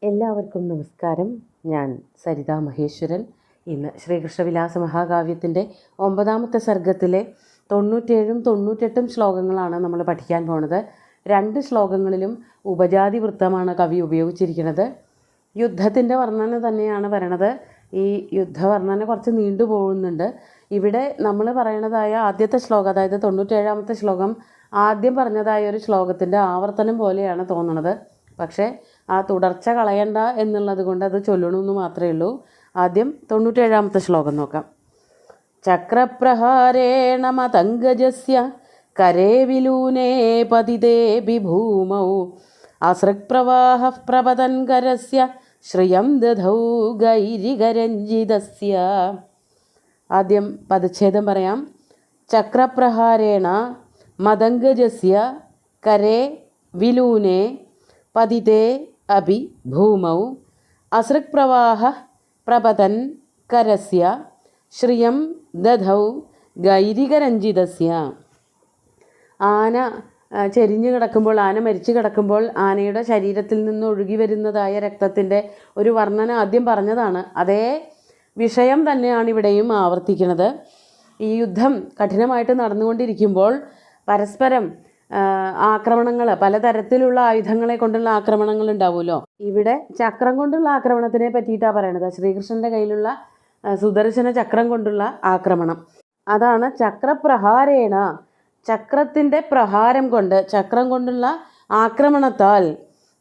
എല്ലാവർക്കും നമസ്കാരം. ഞാൻ സരിതാ മഹേശ്വരൻ. ഇന്ന് ശ്രീകൃഷ്ണവിലാസ മഹാകാവ്യത്തിൻ്റെ 9ാമത്തെ സർഗത്തിലെ 97ഉം 98ഉം ശ്ലോകങ്ങളാണ് നമ്മൾ പഠിക്കാൻ പോണത്. 2 ശ്ലോകങ്ങളിലും ഉപജാതി വൃത്തമാണ് കവി ഉപയോഗിച്ചിരിക്കുന്നത്. യുദ്ധത്തിൻ്റെ വർണ്ണന തന്നെയാണ് പറയണത്. ഈ യുദ്ധവർണ്ണന കുറച്ച് നീണ്ടു പോകുന്നുണ്ട്. ഇവിടെ നമ്മൾ പറയണതായ ആദ്യത്തെ ശ്ലോകം, അതായത് 97ാമത്തെ ശ്ലോകം, ആദ്യം പറഞ്ഞതായ ഒരു ശ്ലോകത്തിൻ്റെ ആവർത്തനം പോലെയാണ് തോന്നണത്. പക്ഷേ ആ തുടർച്ച കളയണ്ട എന്നുള്ളത് കൊണ്ട് അത് ചൊല്ലണമെന്ന് മാത്രമേ ഉള്ളൂ. ആദ്യം 97ാമത്തെ ശ്ലോകം നോക്കാം. ചക്രപ്രഹാരേണ മതംഗജസ്യ കരേ വിലൂനേ പതിതേ ബിഭൂമൗ അസൃക്പ്രവാഹ പ്രപതൻ കരസ്യ ശ്രിയം ദധൗ ഗൈരികരഞ്ജിതസ്യ. ആദ്യം പദച്ഛേദം പറയാം. ചക്രപ്രഹാരേണ മതംഗജസ്യ കരേ വിലൂനേ പതിതേ അഭി ഭൂമൗ അസൃക്പ്രവാഹ പ്രപതൻ കരസ്യ ശ്രിയം ദധൗ ഗൈരികരഞ്ജിതസ്യ. ആന ചെരിഞ്ഞു കിടക്കുമ്പോൾ, ആന മരിച്ചു കിടക്കുമ്പോൾ ആനയുടെ ശരീരത്തിൽ നിന്ന് ഒഴുകി വരുന്നതായ രക്തത്തിൻ്റെ ഒരു വർണ്ണന ആദ്യം പറഞ്ഞതാണ്. അതേ വിഷയം തന്നെയാണ് ഇവിടെയും ആവർത്തിക്കുന്നത്. ഈ യുദ്ധം കഠിനമായിട്ട് നടന്നുകൊണ്ടിരിക്കുമ്പോൾ പരസ്പരം ആക്രമണങ്ങൾ, പലതരത്തിലുള്ള ആയുധങ്ങളെ കൊണ്ടുള്ള ആക്രമണങ്ങൾ ഉണ്ടാവുമല്ലോ. ഇവിടെ ചക്രം കൊണ്ടുള്ള ആക്രമണത്തിനെ പറ്റിയിട്ടാണ് പറയണത്. ശ്രീകൃഷ്ണൻ്റെ കയ്യിലുള്ള സുദർശന ചക്രം കൊണ്ടുള്ള ആക്രമണം, അതാണ് ചക്രപ്രഹാരേണ. ചക്രത്തിൻ്റെ പ്രഹാരം കൊണ്ട്, ചക്രം കൊണ്ടുള്ള ആക്രമണത്താൽ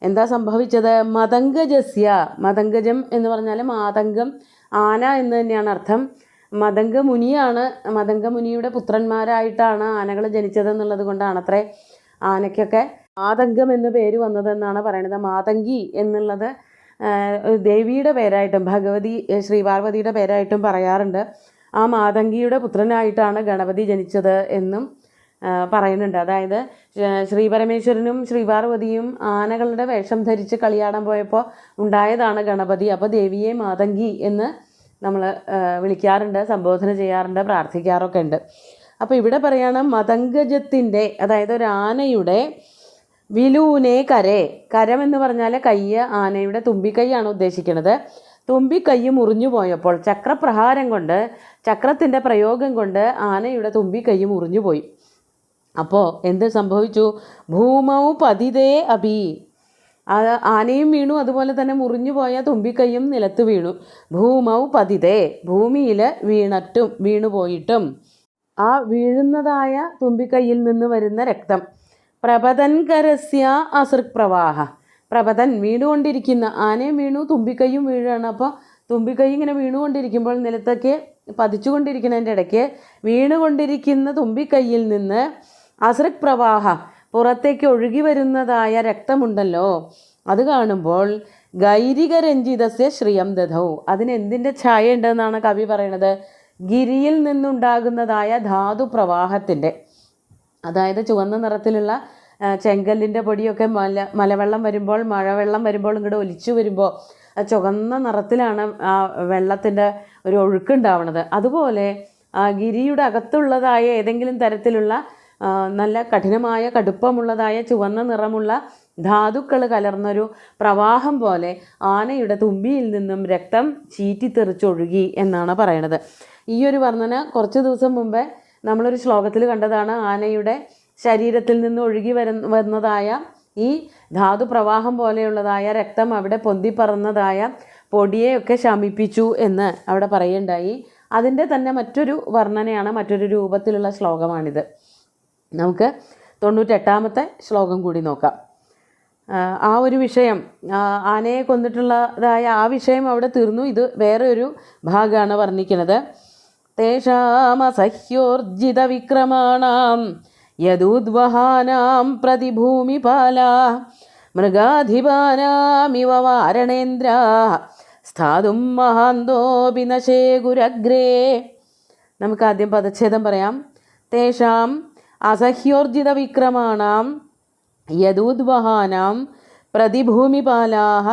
എന്താ സംഭവിച്ചത്? മതംഗജസ്യ, മതംഗജം എന്ന് പറഞ്ഞാൽ മാതംഗം, ആന എന്ന് തന്നെയാണ് അർത്ഥം. മതംഗമുനിയാണ്, മതംഗമുനിയുടെ പുത്രന്മാരായിട്ടാണ് ആനകൾ ജനിച്ചതെന്നുള്ളത് കൊണ്ടാണ് അത്രേ ആനയ്ക്കൊക്കെ മാതംഗം എന്ന് പേര് വന്നതെന്നാണ് പറയുന്നത്. മാതംഗി എന്നുള്ളത് ദേവിയുടെ പേരായിട്ടും ഭഗവതി ശ്രീപാർവതിയുടെ പേരായിട്ടും പറയാറുണ്ട്. ആ മാതംഗിയുടെ പുത്രനായിട്ടാണ് ഗണപതി ജനിച്ചത് എന്നും പറയുന്നുണ്ട്. അതായത് ശ്രീപരമേശ്വരനും ശ്രീപാർവതിയും ആനകളുടെ വേഷം ധരിച്ച് കളിയാടാൻ പോയപ്പോൾ ഉണ്ടായതാണ് ഗണപതി. അപ്പോൾ ദേവിയെ മാതംഗി എന്ന് നമ്മൾ വിളിക്കാറുണ്ട്, സംബോധന ചെയ്യാറുണ്ട്, പ്രാർത്ഥിക്കാറൊക്കെ ഉണ്ട്. അപ്പോൾ ഇവിടെ പറയണം മതംഗജത്തിൻ്റെ, അതായത് ഒരു ആനയുടെ വിലൂനെ കരേ, കരം എന്ന് പറഞ്ഞാൽ കയ്യ്, ആനയുടെ തുമ്പിക്കൈയാണ് ഉദ്ദേശിക്കുന്നത്. തുമ്പിക്കൈ മുറിഞ്ഞു പോയപ്പോൾ ചക്രപ്രഹാരം കൊണ്ട്, ചക്രത്തിൻ്റെ പ്രയോഗം കൊണ്ട് ആനയുടെ തുമ്പിക്കൈ മുറിഞ്ഞു പോയി. അപ്പോൾ എന്ത് സംഭവിച്ചു? ഭൂമൗ പതിതേ അഭി, ആനയും വീണു, അതുപോലെ തന്നെ മുറിഞ്ഞു പോയ തുമ്പിക്കൈയും നിലത്ത് വീണു. ഭൂമൗ പതിതേ, ഭൂമിയിൽ വീണുപോയിട്ടും ആ വീഴുന്നതായ തുമ്പിക്കൈയിൽ നിന്ന് വരുന്ന രക്തം. പ്രപതൻ കരസ്യ അസൃക് പ്രവാഹ, പ്രപതൻ വീണുകൊണ്ടിരിക്കുന്ന, ആനയും വീണു തുമ്പിക്കൈയും വീഴാണ്. അപ്പോൾ തുമ്പിക്കൈ ഇങ്ങനെ വീണുകൊണ്ടിരിക്കുമ്പോൾ നിലത്തേക്ക് പതിച്ചുകൊണ്ടിരിക്കുന്നതിൻ്റെ ഇടയ്ക്ക് വീണുകൊണ്ടിരിക്കുന്ന തുമ്പിക്കൈയിൽ നിന്ന് അസൃക് പ്രവാഹ, പുറത്തേക്ക് ഒഴുകി വരുന്നതായ രക്തമുണ്ടല്ലോ, അത് കാണുമ്പോൾ ഗൈരികരഞ്ജിതസ്യ ശ്രിയം ദധൗ, അതിന് എന്തിൻ്റെ ഛായ ഉണ്ടെന്നാണ് കവി പറയണത്? ഗിരിയിൽ നിന്നുണ്ടാകുന്നതായ ധാതു പ്രവാഹത്തിൻ്റെ, അതായത് ചുവന്ന നിറത്തിലുള്ള ചെങ്കല്ലിൻ്റെ പൊടിയൊക്കെ മലവെള്ളം വരുമ്പോൾ, മഴവെള്ളം വരുമ്പോൾ ഇങ്ങോട്ട് ഒലിച്ചു വരുമ്പോൾ ചുവന്ന നിറത്തിലാണ് ആ വെള്ളത്തിൻ്റെ ഒരു ഒഴുക്കുണ്ടാവുന്നത്. അതുപോലെ ആ ഗിരിയുടെ അകത്തുള്ളതായ ഏതെങ്കിലും തരത്തിലുള്ള നല്ല കഠിനമായ കടുപ്പമുള്ളതായ ചുവന്ന നിറമുള്ള ധാതുക്കൾ കലർന്നൊരു പ്രവാഹം പോലെ ആനയുടെ തുമ്പിയിൽ നിന്നും രക്തം ചീറ്റിത്തെറിച്ചൊഴുകി എന്നാണ് പറയണത്. ഈ ഒരു വർണ്ണന കുറച്ച് ദിവസം മുമ്പേ നമ്മളൊരു ശ്ലോകത്തിൽ കണ്ടതാണ്. ആനയുടെ ശരീരത്തിൽ നിന്ന് ഒഴുകി വരുന്നതായ ഈ ധാതു പ്രവാഹം പോലെയുള്ളതായ രക്തം അവിടെ പൊന്തിപ്പറന്നതായ പൊടിയെയൊക്കെ ശമിപ്പിച്ചു എന്ന് അവിടെ പറയുണ്ടായി. അതിൻ്റെ തന്നെ മറ്റൊരു വർണ്ണനയാണ്, മറ്റൊരു രൂപത്തിലുള്ള ശ്ലോകമാണിത്. നമുക്ക് 98ാമത്തെ ശ്ലോകം കൂടി നോക്കാം. ആ ഒരു വിഷയം, ആനയെ കൊന്നിട്ടുള്ളതായ ആ വിഷയം അവിടെ തീർന്നു. ഇത് വേറെ ഒരു ഭാഗമാണ് വർണ്ണിക്കുന്നത്. തേഷാമസഹ്യോർജിത വിക്രമാണാം യദൂദ്വഹാനാം പ്രതിഭൂമിപാല മൃഗാധിപാനാമിവ വാരണേന്ദ്ര സ്ഥാതും മഹാന്തോപി നശേഗുരഗ്രേ. നമുക്ക് ആദ്യം പദച്ഛേദം പറയാം. തേഷാം അസഹ്യോർജിത വിക്രമാണാം യദൂദ്വഹാനാം പ്രതിഭൂമിപാലാഹ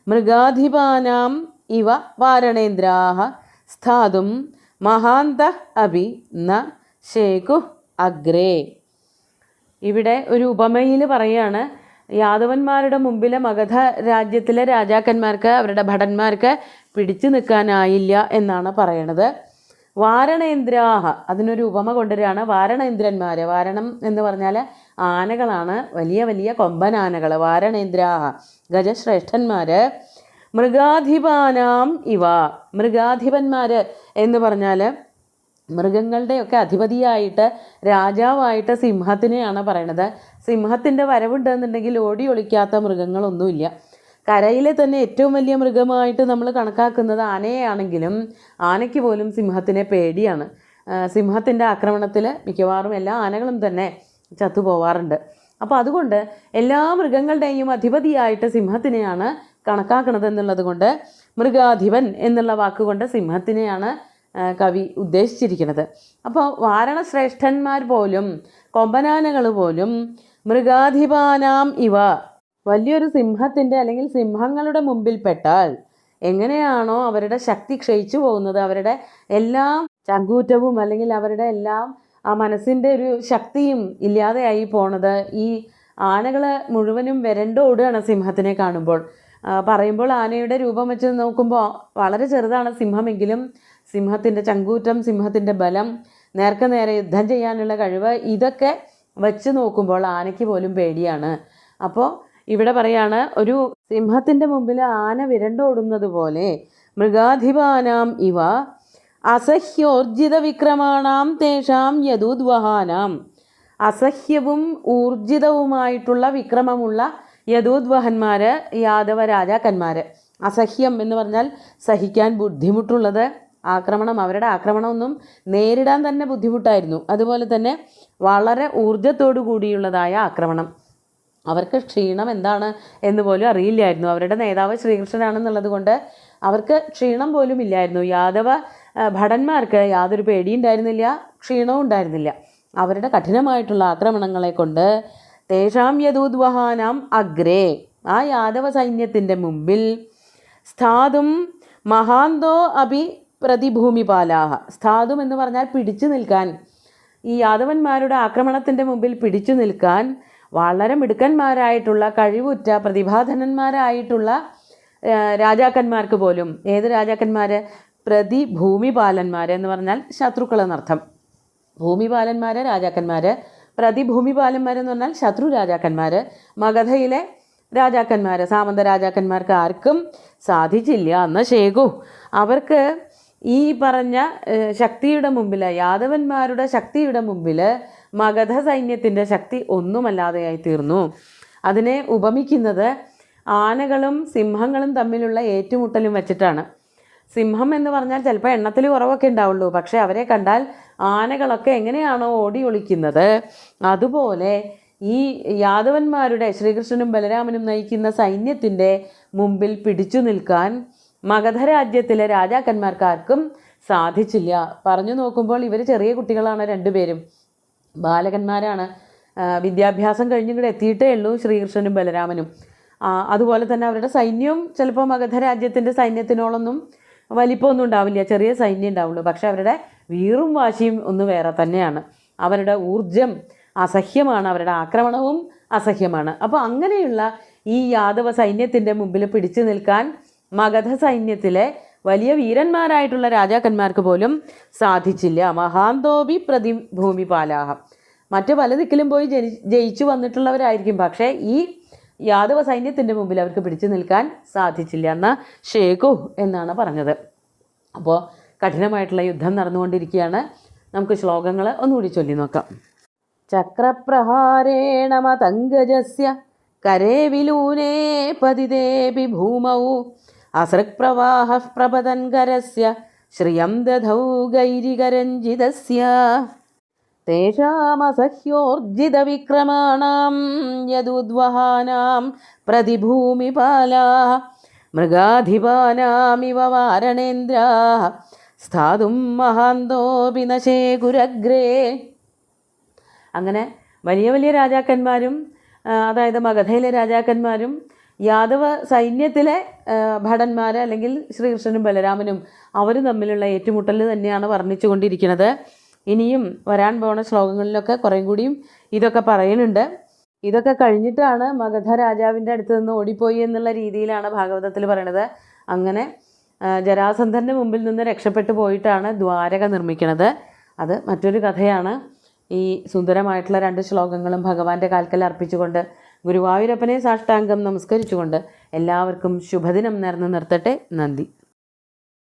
മൃഗാധിപാനാം ഇവ വാരണേന്ദ്രാഹ സ്ഥാതും മഹാന്ത അഭി ന ശേകു അഗ്രേ. ഇവിടെ ഒരു ഉപമയിൽ പറയാണ്, യാദവന്മാരുടെ മുമ്പിൽ മഗധ രാജ്യത്തിലെ രാജാക്കന്മാർക്ക് അവരുടെ ഭടന്മാർക്ക് പിടിച്ചു നിൽക്കാനായില്ല എന്നാണ് പറയണത്. വാരണേന്ദ്രാഹ, അതിനൊരു ഉപമ കൊണ്ടുവരികയാണ്. വാരണേന്ദ്രന്മാർ, വാരണം എന്ന് പറഞ്ഞാൽ ആനകളാണ്, വലിയ വലിയ കൊമ്പൻ ആനകൾ. വാരണേന്ദ്രാഹ ഗജശ്രേഷ്ഠന്മാർ. മൃഗാധിപാനാം ഇവ, മൃഗാധിപന്മാർ എന്ന് പറഞ്ഞാൽ മൃഗങ്ങളുടെയൊക്കെ അധിപതിയായിട്ട് രാജാവായിട്ട് സിംഹത്തിനെയാണ് പറയണത്. സിംഹത്തിൻ്റെ വരവുണ്ടെന്നുണ്ടെങ്കിൽ ഓടി ഒളിക്കാത്ത മൃഗങ്ങളൊന്നുമില്ല. കരയിലെ തന്നെ ഏറ്റവും വലിയ മൃഗമായിട്ട് നമ്മൾ കണക്കാക്കുന്നത് ആനയെയാണെങ്കിലും ആനയ്ക്ക് പോലും സിംഹത്തിനെ പേടിയാണ്. സിംഹത്തിൻ്റെ ആക്രമണത്തിൽ മിക്കവാറും എല്ലാ ആനകളും തന്നെ ചത്തുപോവാറുണ്ട്. അപ്പോൾ അതുകൊണ്ട് എല്ലാ മൃഗങ്ങളുടെയും അധിപതിയായിട്ട് സിംഹത്തിനെയാണ് കണക്കാക്കുന്നത് എന്നുള്ളത് കൊണ്ട് മൃഗാധിപൻ എന്നുള്ള വാക്കുകൊണ്ട് സിംഹത്തിനെയാണ് കവി ഉദ്ദേശിച്ചിരിക്കുന്നത്. അപ്പോൾ വാരണശ്രേഷ്ഠന്മാർ പോലും കൊമ്പനാനകൾ പോലും മൃഗാധിപാനാം ഇവ, വലിയൊരു സിംഹത്തിൻ്റെ അല്ലെങ്കിൽ സിംഹങ്ങളുടെ മുമ്പിൽ പെട്ടാൽ എങ്ങനെയാണോ അവരുടെ ശക്തി ക്ഷയിച്ചു പോകുന്നത്, അവരുടെ എല്ലാം ചങ്കൂറ്റവും അല്ലെങ്കിൽ അവരുടെ എല്ലാം ആ മനസ്സിൻ്റെ ഒരു ശക്തിയും ഇല്ലാതെയായി പോണത്, ഈ ആനകൾ മുഴുവനും വരണ്ടോടുകയാണ് സിംഹത്തിനെ കാണുമ്പോൾ. പറയുമ്പോൾ ആനയുടെ രൂപം വെച്ച് നോക്കുമ്പോൾ വളരെ ചെറുതാണ് സിംഹമെങ്കിലും സിംഹത്തിൻ്റെ ചങ്കൂറ്റം, സിംഹത്തിൻ്റെ ബലം, നേർക്ക് നേരെ യുദ്ധം ചെയ്യാനുള്ള കഴിവ്, ഇതൊക്കെ വെച്ച് നോക്കുമ്പോൾ ആനയ്ക്ക് പോലും പേടിയാണ്. അപ്പോൾ ഇവിടെ പറയാണ്, ഒരു സിംഹത്തിൻ്റെ മുമ്പിൽ ആന വിരണ്ടോടുന്നത് പോലെ മൃഗാധിപാനാം ഇവ അസഹ്യോർജിത വിക്രമാണാം തേഷാം യദൂദ്വഹാനാം, അസഹ്യവും ഊർജിതവുമായിട്ടുള്ള വിക്രമമുള്ള യദൂദ്വഹന്മാർ, യാദവ രാജാക്കന്മാർ. അസഹ്യം എന്ന് പറഞ്ഞാൽ സഹിക്കാൻ ബുദ്ധിമുട്ടുള്ളത്, ആക്രമണം, അവരുടെ ആക്രമണമൊന്നും നേരിടാൻ തന്നെ ബുദ്ധിമുട്ടായിരുന്നു. അതുപോലെ തന്നെ വളരെ ഊർജത്തോടു കൂടിയുള്ളതായ ആക്രമണം. അവർക്ക് ക്ഷീണം എന്താണ് എന്ന് പോലും അറിയില്ലായിരുന്നു. അവരുടെ നേതാവ് ശ്രീകൃഷ്ണനാണെന്നുള്ളത് കൊണ്ട് അവർക്ക് ക്ഷീണം പോലും ഇല്ലായിരുന്നു. യാദവ ഭടന്മാർക്ക് യാതൊരു പേടിയുണ്ടായിരുന്നില്ല, ക്ഷീണവും ഉണ്ടായിരുന്നില്ല. അവരുടെ കഠിനമായിട്ടുള്ള ആക്രമണങ്ങളെ കൊണ്ട് തേഷാം യദൂദ്വഹാനാം അഗ്രേ, ആ യാദവ സൈന്യത്തിൻ്റെ മുമ്പിൽ സ്ഥാതും മഹാന്തോ അഭി പ്രതിഭൂമിപാലാഹ, സ്ഥാതും എന്ന് പറഞ്ഞാൽ പിടിച്ചു നിൽക്കാൻ, ഈ യാദവന്മാരുടെ ആക്രമണത്തിൻ്റെ മുമ്പിൽ പിടിച്ചു നിൽക്കാൻ വളരെ മിടുക്കന്മാരായിട്ടുള്ള കഴിവുറ്റ പ്രതിഭാധനന്മാരായിട്ടുള്ള രാജാക്കന്മാർക്ക് പോലും, ഏത് രാജാക്കന്മാർ, പ്രതിഭൂമിപാലന്മാർ എന്ന് പറഞ്ഞാൽ ശത്രുക്കളെന്നർത്ഥം. ഭൂമിപാലന്മാർ രാജാക്കന്മാർ, പ്രതിഭൂമിപാലന്മാരെന്ന് പറഞ്ഞാൽ ശത്രു രാജാക്കന്മാർ. മഗധയിലെ രാജാക്കന്മാർ, സാമന്ത രാജാക്കന്മാർക്ക് ആർക്കും സാധിച്ചില്ല. അന്ന് ശേഖു അവർക്ക് ഈ പറഞ്ഞ ശക്തിയുടെ മുമ്പിൽ, യാദവന്മാരുടെ ശക്തിയുടെ മുമ്പിൽ മഗധ സൈന്യത്തിൻ്റെ ശക്തി ഒന്നുമല്ലാതെയായി തീർന്നു. അതിനെ ഉപമിക്കുന്നത് ആനകളും സിംഹങ്ങളും തമ്മിലുള്ള ഏറ്റുമുട്ടലും വെച്ചിട്ടാണ്. സിംഹം എന്ന് പറഞ്ഞാൽ ചിലപ്പോൾ എണ്ണത്തിൽ കുറവൊക്കെ ഉണ്ടാവുള്ളൂ, പക്ഷേ അവരെ കണ്ടാൽ ആനകളൊക്കെ എങ്ങനെയാണോ ഓടി ഒളിക്കുന്നത്, അതുപോലെ ഈ യാദവന്മാരുടെ, ശ്രീകൃഷ്ണനും ബലരാമനും നയിക്കുന്ന സൈന്യത്തിൻ്റെ മുമ്പിൽ പിടിച്ചു നിൽക്കാൻ മഗധ രാജ്യത്തിലെ രാജാക്കന്മാർക്കാർക്കും സാധിച്ചില്ല. പറഞ്ഞു നോക്കുമ്പോൾ ഇവർ ചെറിയ കുട്ടികളാണ്, രണ്ടുപേരും ബാലകന്മാരാണ്. വിദ്യാഭ്യാസം കഴിഞ്ഞിങ്ങോട്ട് എത്തിയിട്ടേ ഉള്ളൂ ശ്രീകൃഷ്ണനും ബലരാമനും. അതുപോലെ തന്നെ അവരുടെ സൈന്യവും ചിലപ്പോൾ മഗധ രാജ്യത്തിൻ്റെ സൈന്യത്തിനോളൊന്നും വലിപ്പമൊന്നും ഉണ്ടാവില്ല, ചെറിയ സൈന്യം ഉണ്ടാവുള്ളൂ. പക്ഷെ അവരുടെ വീറും വാശിയും ഒന്ന് വേറെ തന്നെയാണ്. അവരുടെ ഊർജം അസഹ്യമാണ്, അവരുടെ ആക്രമണവും അസഹ്യമാണ്. അപ്പോൾ അങ്ങനെയുള്ള ഈ യാദവ സൈന്യത്തിൻ്റെ മുമ്പിൽ പിടിച്ചു നിൽക്കാൻ മഗധ സൈന്യത്തിലെ വലിയ വീരന്മാരായിട്ടുള്ള രാജാക്കന്മാർക്ക് പോലും സാധിച്ചില്ല. മഹാന്തോപി പ്രതിഭൂമിപാലാഹ, മറ്റു പല ദിക്കിലും പോയി ജയിച്ചു വന്നിട്ടുള്ളവരായിരിക്കും, പക്ഷേ ഈ യാദവ സൈന്യത്തിൻ്റെ മുമ്പിൽ അവർക്ക് പിടിച്ചു നിൽക്കാൻ സാധിച്ചില്ല എന്ന് ശേഖു എന്നാണ് പറഞ്ഞത്. അപ്പോൾ കഠിനമായിട്ടുള്ള യുദ്ധം നടന്നുകൊണ്ടിരിക്കുകയാണ്. നമുക്ക് ശ്ലോകങ്ങൾ ഒന്നുകൂടി ചൊല്ലി നോക്കാം. ചക്രപ്രഹാരേണ മതംഗജസ്യ കരേ വിലൂനേ പതിതേപി ഭൂമൗ അസൃക്പ്രവാഹഃ പ്രപതൻകരസ്യ ശ്രിയം ദധൗ ഗൈരികരഞ്ജിതസ്യ തേഷാമസഹ്യോർജിതവിക്രമാണാം യദുദ്വഹാനാം പ്രതിഭൂമിപാലാഃ മൃഗാധിപാനാമിവ വാരണേന്ദ്രാഃ സ്ഥാതും മഹാന്തോപി ന ശേഖുരഗ്രേ. അങ്ങനെ വലിയ വലിയ രാജാക്കന്മാരും, അതായത് മഗധയിലെ രാജാക്കന്മാരും യാദവ സൈന്യത്തിലെ ഭടന്മാർ അല്ലെങ്കിൽ ശ്രീകൃഷ്ണനും ബലരാമനും അവരും തമ്മിലുള്ള ഏറ്റുമുട്ടൽ തന്നെയാണ് വർണ്ണിച്ചു കൊണ്ടിരിക്കുന്നത്. ഇനിയും വരാൻ പോണ ശ്ലോകങ്ങളിലൊക്കെ കുറേ കൂടിയും ഇതൊക്കെ പറയുന്നുണ്ട്. ഇതൊക്കെ കഴിഞ്ഞിട്ടാണ് മഗധ രാജാവിൻ്റെ അടുത്ത് നിന്ന് ഓടിപ്പോയി എന്നുള്ള രീതിയിലാണ് ഭാഗവതത്തിൽ പറയണത്. അങ്ങനെ ജരാസന്ധൻ്റെ മുമ്പിൽ നിന്ന് രക്ഷപ്പെട്ടു പോയിട്ടാണ് ദ്വാരക നിർമ്മിക്കുന്നത്. അത് മറ്റൊരു കഥയാണ്. ഈ സുന്ദരമായിട്ടുള്ള 2 ശ്ലോകങ്ങളും ഭഗവാന്റെ കാൽക്കൽ അർപ്പിച്ചുകൊണ്ട് ഗുരുവായൂരപ്പനെ സാഷ്ടാംഗം നമസ്കരിച്ചുകൊണ്ട് എല്ലാവർക്കും ശുഭദിനം നേർന്ന് നിർത്തട്ടെ. നന്ദി.